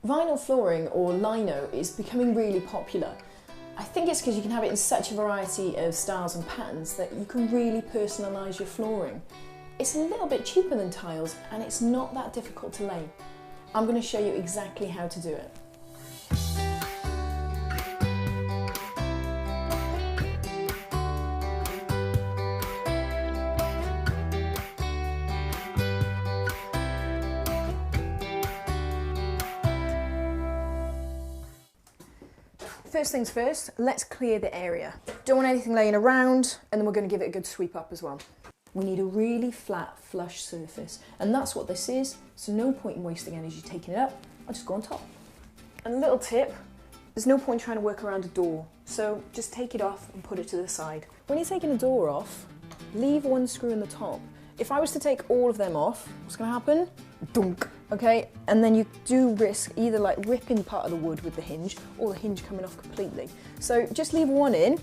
Vinyl flooring, or lino, is becoming really popular. I think it's because you can have it in such a variety of styles and patterns that you can really personalise your flooring. It's a little bit cheaper than tiles and it's not that difficult to lay. I'm going to show you exactly how to do it. First things first, let's clear the area. Don't want anything laying around, and then we're going to give it a good sweep up as well. We need a really flat, flush surface, and that's what this is, so no point in wasting energy taking it up. I'll just go on top. And a little tip, there's no point trying to work around a door, so just take it off and put it to the side. When you're taking a door off, leave one screw in the top. If I was to take all of them off, what's going to happen? Dunk, okay? And then you do risk either like ripping part of the wood with the hinge or the hinge coming off completely. So just leave one in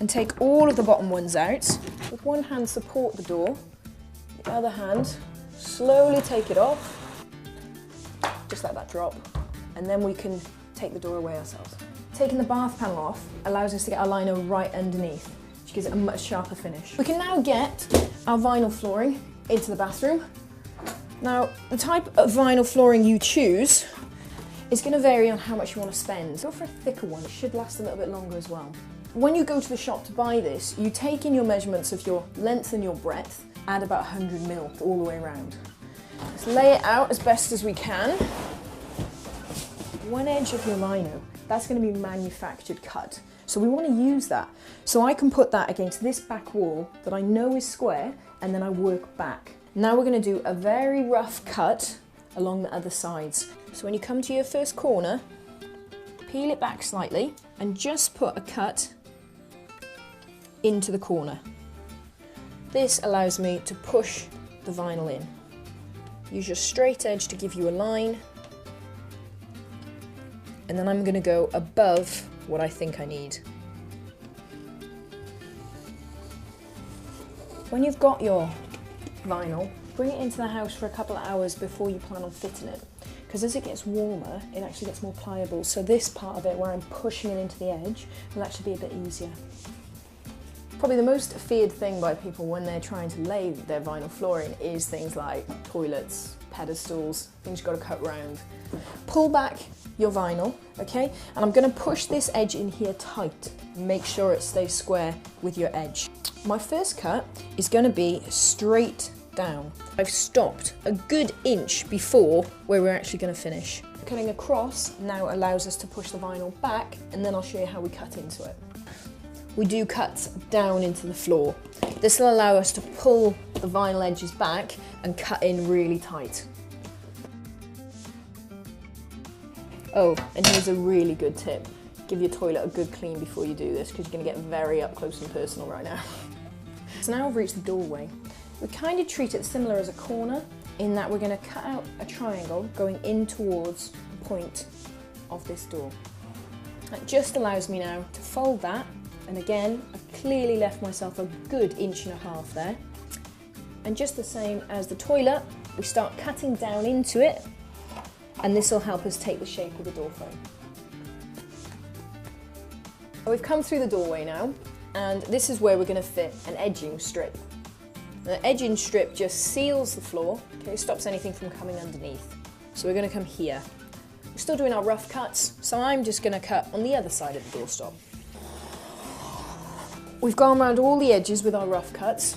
and take all of the bottom ones out. With one hand support the door, the other hand slowly take it off. Just let that drop. And then we can take the door away ourselves. Taking the bath panel off allows us to get our lino right underneath, which gives it a much sharper finish. We can now get our vinyl flooring into the bathroom. Now, the type of vinyl flooring you choose is going to vary on how much you want to spend. Go for a thicker one, it should last a little bit longer as well. When you go to the shop to buy this, you take in your measurements of your length and your breadth, add about 100 mil all the way around. Let's lay it out as best as we can. One edge of your lino, that's going to be manufactured cut. So we want to use that. So I can put that against this back wall that I know is square, and then I work back. Now we're going to do a very rough cut along the other sides. So when you come to your first corner, peel it back slightly and just put a cut into the corner. This allows me to push the vinyl in. Use your straight edge to give you a line, and then I'm going to go above what I think I need. When you've got your vinyl, bring it into the house for a couple of hours before you plan on fitting it, because as it gets warmer it actually gets more pliable, so this part of it where I'm pushing it into the edge will actually be a bit easier. Probably the most feared thing by people when they're trying to lay their vinyl flooring is things like toilets, pedestals, things you've got to cut round. Pull back your vinyl, okay, and I'm going to push this edge in here tight. Make sure it stays square with your edge. My first cut is going to be straight down. I've stopped a good inch before where we're actually going to finish. Cutting across now allows us to push the vinyl back, and then I'll show you how we cut into it. We do cuts down into the floor. This will allow us to pull the vinyl edges back and cut in really tight. Oh, and here's a really good tip. Give your toilet a good clean before you do this, because you're going to get very up close and personal right now. So now we've reached the doorway. We kind of treat it similar as a corner, in that we're going to cut out a triangle going in towards the point of this door. That just allows me now to fold that, and again, I clearly left myself a good 1.5 inches there. And just the same as the toilet, we start cutting down into it, and this will help us take the shape of the door frame. We've come through the doorway now, and this is where we're going to fit an edging strip. The edging strip just seals the floor, okay, stops anything from coming underneath. So we're going to come here. We're still doing our rough cuts, so I'm just going to cut on the other side of the doorstop. We've gone around all the edges with our rough cuts.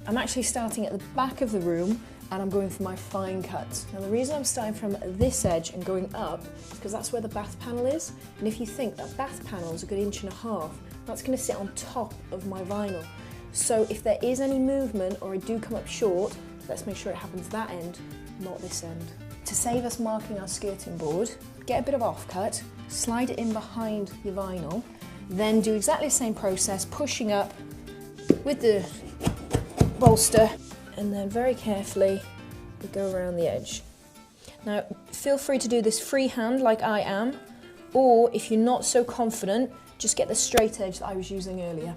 I'm actually starting at the back of the room, and I'm going for my fine cuts. Now the reason I'm starting from this edge and going up is because that's where the bath panel is, and if you think that bath panel is a good 1.5 inches, that's going to sit on top of my vinyl. So if there is any movement or I do come up short, let's make sure it happens that end, not this end. To save us marking our skirting board, get a bit of offcut, slide it in behind your vinyl, then do exactly the same process, pushing up with the bolster, and then very carefully we go around the edge. Now feel free to do this freehand like I am, or if you're not so confident, just get the straight edge that I was using earlier.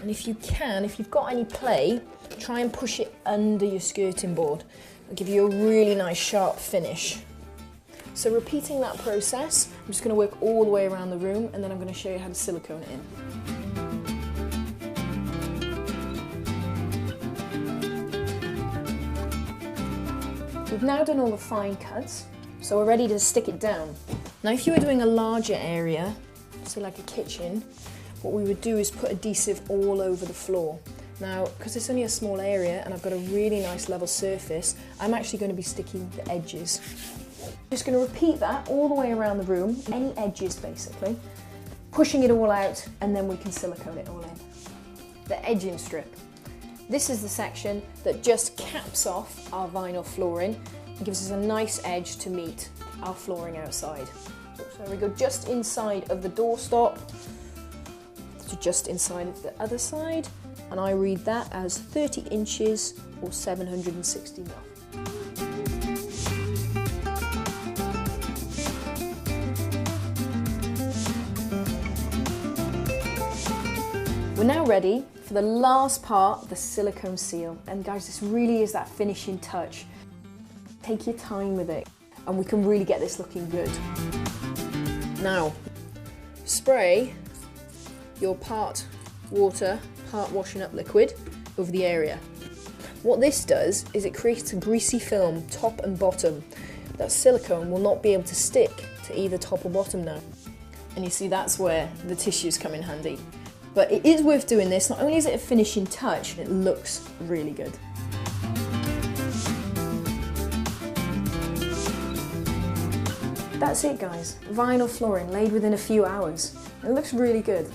And if you can, if you've got any play, try and push it under your skirting board. It'll give you a really nice sharp finish. So repeating that process, I'm just going to work all the way around the room and then I'm going to show you how to silicone it in. We've now done all the fine cuts, so we're ready to stick it down. Now if you were doing a larger area, say like a kitchen, what we would do is put adhesive all over the floor. Now, because it's only a small area and I've got a really nice level surface, I'm actually going to be sticking the edges. Just going to repeat that all the way around the room, any edges basically, pushing it all out, and then we can silicone it all in. The edging strip. This is the section that just caps off our vinyl flooring and gives us a nice edge to meet our flooring outside. So we go just inside of the doorstop to just inside of the other side, and I read that as 30 inches or 760 mil. We're now ready for the last part, the silicone seal. And guys, this really is that finishing touch. Take your time with it and we can really get this looking good. Now, spray your part water, part washing up liquid over the area. What this does is it creates a greasy film top and bottom. That silicone will not be able to stick to either top or bottom now. And you see, that's where the tissues come in handy. But it is worth doing this. Not only is it a finishing touch, it looks really good. That's it guys, vinyl flooring laid within a few hours. It looks really good.